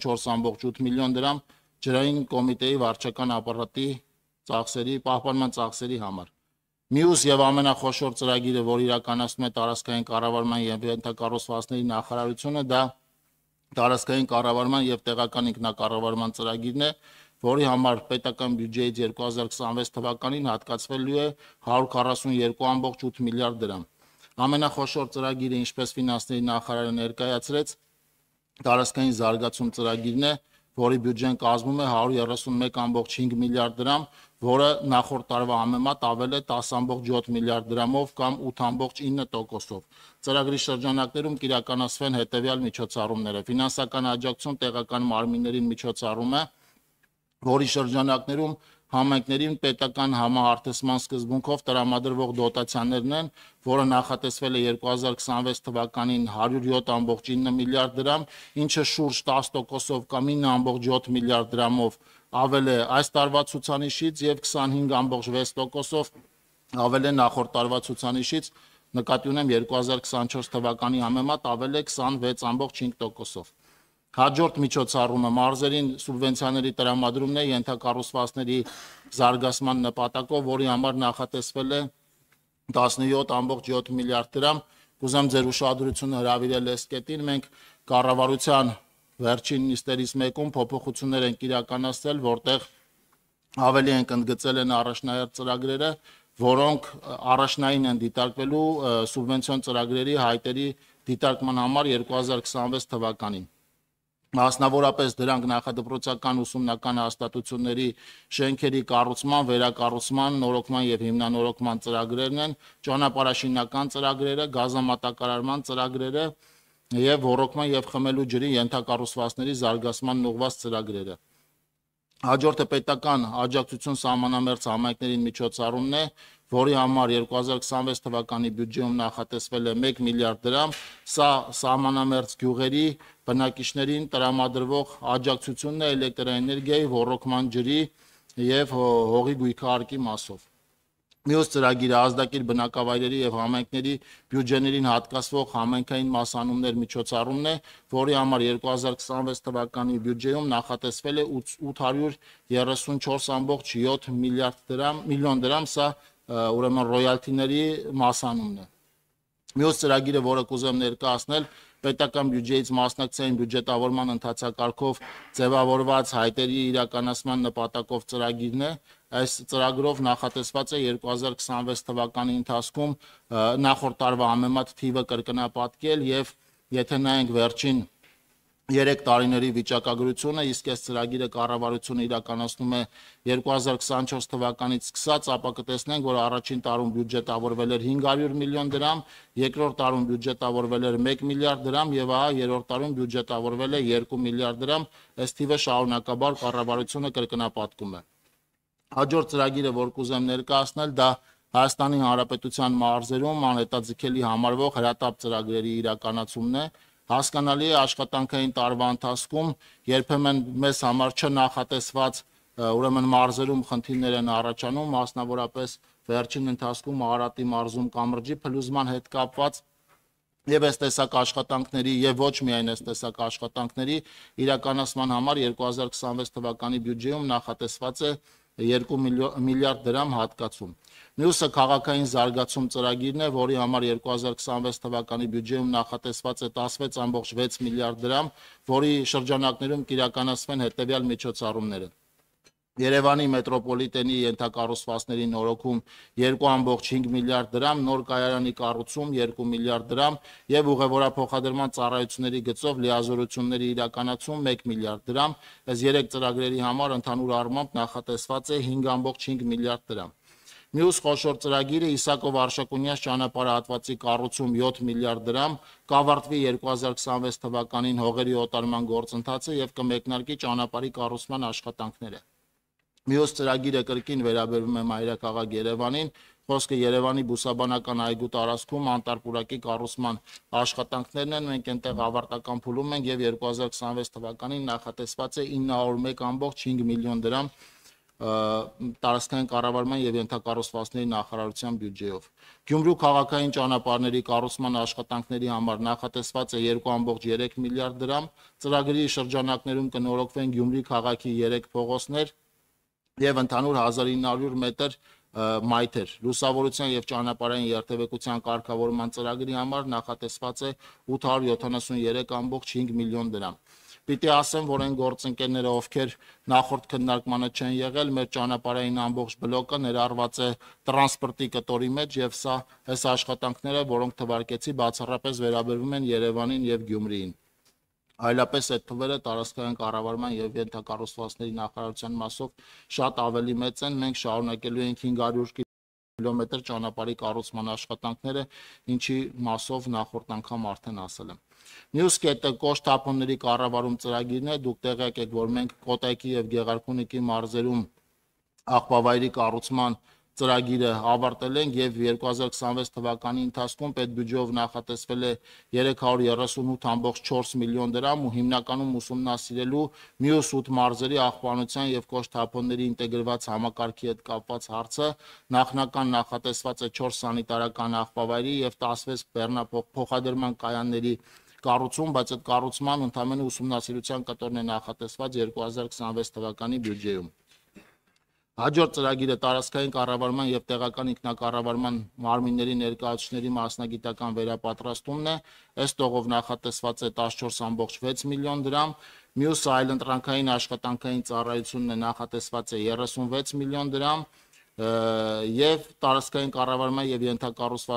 4.8 միլիոն դրամ ջրային կոմիտեի վարչական ապարատի ծախսերի պահպանման ծախսերի համար։ Մյուս եւ ամենախոշոր ծրագիրը, որ իրականացնում է տարածքային կառավարման եւ ենթակառուցվածքների նախարարությունը, դա տարածքային կառավարման եւ տեղական ինքնակառավարման ծրագիրն է, որի համար պետական բյուջեից 2026 թվականին հատկացվելու է 142.8 միլիարդ դրամ։ Ամենախոշոր ծրագիրը, ինչպես ֆինանսների նախարարը ներկայացրեց, տարածքային զարգացում ծրագիրն է, որի բյուջեն կազմում է 131.5 միլիարդ դրամ, որը նախորդ տարվա համեմատ ավել է 10.7 միլիարդ դրամով կամ 8.9%-ով։ Ծրագրի շրջանակներում կիրականացվեն հետևյալ միջոցառումները. ֆինանսական աջակցություն տեղական մարմիններին միջոցառում է, որի շրջանակներում համայնքներին պետական համահարթեսման սկզբունքով տրամադրվող դոտացիաներն են, որը նախատեսվել է 2026 թվականին 107.9 միլիարդ դրամ, ինչը շուրջ 10%-ով կամ 9.7 միլիարդ դրամով ավել է այս տարվա ցուցանիշից եւ 25.6%-ով ավել է նախորդ տարվա ցուցանիշից, նկատի ունեմ 2024 թվականի համեմատ ավել է 26.5%-ով։ Հաջորդ միջոցառումը մարզերին սուբվենցիաների տրամադրումն է ենթակառուցվածքների զարգացման նպատակով, որի համար նախատեսվել է 17.7 միլիարդ դրամ։ Կուզեմ ձեր ուշադրությունը հրավիրել այս կետին, մենք կառավարության վերջին նիստերից մեկում փոփոխություններ ենք իրականացրել, որտեղ ավելի ենք ընդգծել են առաջնահերթ ծրագրերը, որոնք առաջնային են դիտարկվելու սուբվենցիոն ծրագրերի հայտերի դիտարկման համար 2026 թվականին։ Մասնավորապես դրանք նախադպրոցական ուսումնական հաստատությունների շենքերի կառուցման, վերակառուցման, նորոգման եւ հիմնանորոգման ծրագրերն են, ճանապարհաշինական ծրագրերը, գազամատակարարման ծրագրերը եւ ոռոգման եւ խմելու ջրի ենթակառուցվածքների զարգացման ուղղված ծրագրերը։ Հաջորդը պետական աջակցություն սահմանամերձ համայնքներին միջոցառումն է, որի համար 2026 թվականի բյուջեում նախատեսվել է 1 միլիարդ դրամ, սա սահմանամերձ գյուղերի բնակիչներին տրամադրվող աջակցությունն է էլեկտրաէներգիայի, ոռոգման ջրի եւ հողի գույքահարկի մասով։ Մյուս ծրագիրը ազդակիր բնակավայրերի եւ համայնքների բյուջեներին հատկացվող համայնքային մասանումներ միջոցառումն է, որի համար 2026 թվականի բյուջեում նախատեսվել է 834.7 միլիոն դրամ, սա ուրեմն ռոյալթիների մասանումն է։ Մյուս ծրագիրը, որը կուզեմ ներկայացնել, պետական բյուջեից մասնակցային բյուջետավորման ընթացակարգով ձևավորված հայտերի իրականացման նպատակով ծրագիրն է։ Այս ծրագրով նախատեսված է 2026 թվականի ընթացքում նախորդ տարվա համեմատ թիվը կրկնապատկել եւ եթե նայենք վերջին 3 տարիների վիճակագրությունը, իսկ այս ծրագիրը կառավարությունը իրականացնում է 2024 թվականից սկսած, ապա կտեսնենք, որ առաջին տարում բյուջետավորվել էր 500 միլիոն դրամ, երկրորդ տարում բյուջետավորվել էր 1 միլիարդ դրամ եւ ահա երրորդ տարում բյուջետավորվել է 2 միլիարդ դրամ, այս թիվը շարունակաբար կառավարությունը կրկնապատկում է։ Հաջորդ ծրագիրը, որ կուզեմ ներկայացնել, դա Հայաստանի Հանրապետության մարզերում անհետաձգելի համարվող հրատապ ծրագրերի իրականացումն է։ Հասկանալի է աշխատանքային տարվա ընթացքում երբեմն մեզ համար չնախատեսված ուրեմն մարզերում խնդիրներ են առաջանում, մասնավորապես վերջին ընթացքում Արարատի մարզում կամրջի փլուզման հետ կապված եւ այս տեսակ աշխատանքների եւ ոչ միայն այս տեսակ աշխատանքների իրականացման համար 2026 թվականի բյուջեում նախատեսված է 2 միլիարդ դրամ հատկացում։ Մյուսը քաղաքային զարգացում ծրագիրն է, որի համար 2026 թվականի բյուջեում նախատեսված է 16.6 միլիարդ դրամ, որի շրջանակներում կիրականացվեն հետևյալ միջոցառումները. Երևանի մետրոպոլիտենի ենթակառուցվածքների նորոգում 2.5 միլիարդ դրամ, նոր կայարանի կառուցում 2 միլիարդ դրամ եւ ուղևորափոխադրման ծառայությունների գծով լիազորությունների իրականացում 1 միլիարդ դրամ։ Այս 3 ծրագրերի համար ընդհանուր առմամբ նախատեսված է 5.5 միլիարդ դրամ։ Մյուս խոշոր ծրագիրը Իսակով Արշակունյաց ճանապարհատվածի կառուցում 7 միլիարդ դրամ, կավարտվի 2026 թվականին հողերի օտարման գործընթացը եւ կմեկնարկի ճանապարհի կառուցման աշխատանքները։ Մյուս ծրագիրը կրկին վերաբերում է մայրաքաղաք Երևանին, խոսքը Երևանի բուսաբանական այգու տարածքում անտարպուրակի կառուցման աշխատանքներն են, մենք այնտեղ ավարտական փուլում ենք եւ 2026 թվականին նախատեսված է 901.5 միլիոն դրամ տարածքային կառավարման եւ ենթակառուցվածքների նախարարության բյուջեով։ Գյումրու քաղաքային ճանապարհների կառուցման աշխատանքների համար նախատեսված է 2.3 միլիարդ դրամ, ծրագրի շրջանակներում կնորոգվեն Գյումրի քաղաքի 3 փողոցներ եւ ընդհանուր 1900 մետր մայթեր։ Լուսավորության եւ ճանապարհային երթևեկության կարգավորման ծրագրի համար նախատեսված է 873.5 միլիոն դրամ։ Պիտի ասեմ, որ այն գործընկերները, ովքեր նախորդ քննարկմանը չեն եղել, մեր ճանապարհային ամբողջ բլոկը ներառված է տրանսպորտի կտորի մեջ եւ սա այս աշխատանքները, որոնք թվարկեցի, բացառապես վերաբերվում են Երևանին եւ Գյումրիին։ Այլապես այդ թվերը տարածքային կառավարման եւ ենթակառուցվածքների նախարարության մասով շատ ավելի մեծ են։ Մենք շարունակելու ենք 500 կիլոմետր ճանապարհի կառուցման աշխատանքները, ինչի մասով նախորդ անգամ արդեն ասել եմ։ Մյուս կետը կոշտ-թափոնների կառավարում ծրագիրն է։ Դուք տեղյակ եք, որ մենք Կոտայքի եւ Գեղարքունիքի մարզերում աղբավայրի կառուցման ծրագիրը ավարտել ենք եւ 2026 թվականի ընթացքում պետբյուջեով նախատեսվել է 338.4 միլիոն դրամ ու հիմնականում ուսումնասիրելու մյուս 8 մարզերի աղբանության եւ կոշտ-թափոնների ինտեգրված համակարգի հետ կապված հարցը։ Նախնական նախատեսված է 4 սանիտարական աղբավայրի եւ 16 բեռնափոխադրման կայանների կառուցում, բայց այդ կառուցման ընդհանուր ուսումնասիրության կտորն է նախատեսված 2026 թվականի բյուջեում։ Հաջորդ ծրագիրը տարածքային կառավարման եւ տեղական ինքնակառավարման մարմինների ներկայացուցիչների մասնագիտական վերապատրաստումն է։ Այս տողով նախատեսված է 14.6 միլիոն դրամ։ Մյուս այլընտրանքային աշխատանքային ծառայությունն է նախատեսված է 36 միլիոն դրամ եւ տարածքային կառավարման եւ ենթակառուցվածքների